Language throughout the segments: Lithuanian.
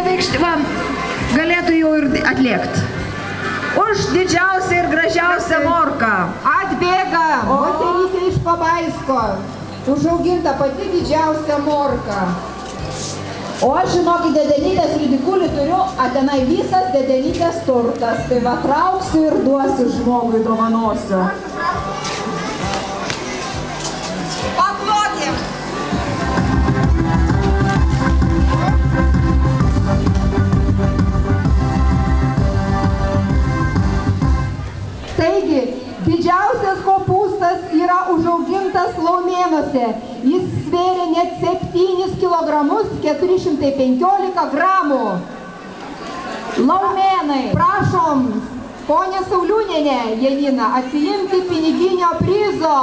vaikšti, va, galėtų jau ir atliekti. Už didžiausią ir gražiausią morką. Atbėga moterytė iš Pabaisko. Užauginta pati didžiausia morka. O aš, žinokit, Dedenytės ridikulį turiu, tenai visas Dedenytės turtas. Tai va, trauksiu ir duosiu žmogui, dovanosiu. Paplokim! Taigi, didžiausias kopūstas yra užaugintas Laumėnuose. Jis svėrė net 7 kilogramus 415 gramų. Laumėnai, prašom, ponė Sauliūnienė, Janina, atsiimti piniginio prizo.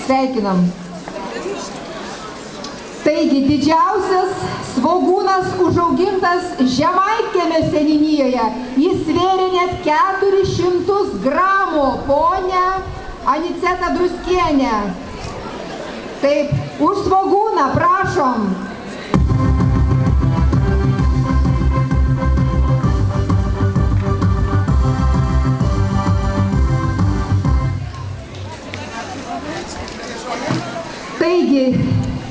Sveikinam. Taigi, didžiausias svogūnas užaugintas Žemaitkiemio seniūnijoje. Jis svėrė net 400 gramų, ponia Aniceta Druskienė. Taip, už svogūną, prašom. Taigi,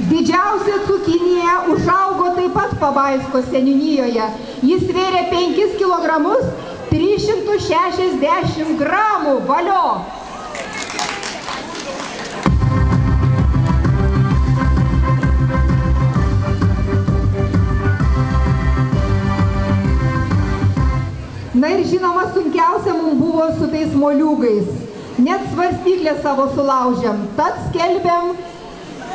didžiausia cukinija užaugo taip pat Pabaisko seniūnijoje. Jis svėrė 5 kilogramus 360 gramų. Valio! Na ir žinoma, sunkiausia mums buvo su tais moliūgais. Net svarstyklę savo sulaužėm. Tad skelbėm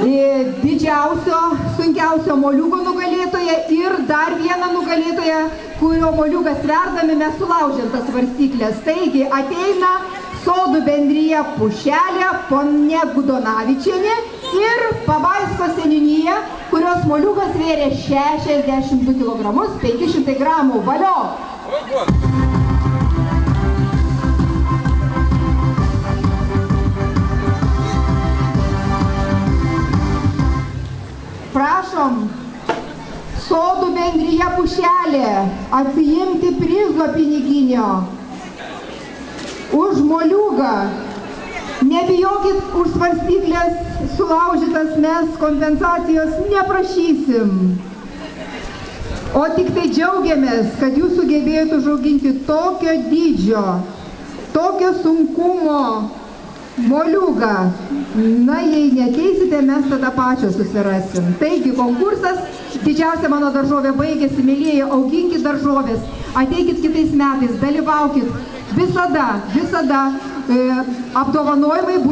didžiausio, sunkiausio moliūgo nugalėtoją ir dar vieną nugalėtoją, kurio moliūgas sverdami mes sulaužėm tas svarstyklės. Taigi ateina Sodų bendrija Pušelė, ponia Gudonavičienė ir Pabaisko seniūnija, kurios moliūgas svėrė 62 kilogramus 500 gramų. Valio! Prašom, Sodų bendrija Pušelė, atsiimti prizo piniginio už moliūgą. Nebijokit, už svarstyklės sulaužytas mes kompensacijos neprašysim. O tik tai džiaugiamės, kad jūs sugebėjote užauginti tokio dydžio, tokio sunkumo moliūgą. Na, jei neteisite, mes tada pačios susirasim. Taigi, konkursas Didžiausia mano daržovė baigėsi, mėlyje, auginkit daržovės, ateikit kitais metais, dalyvaukit. Visada apdovanojimai bus.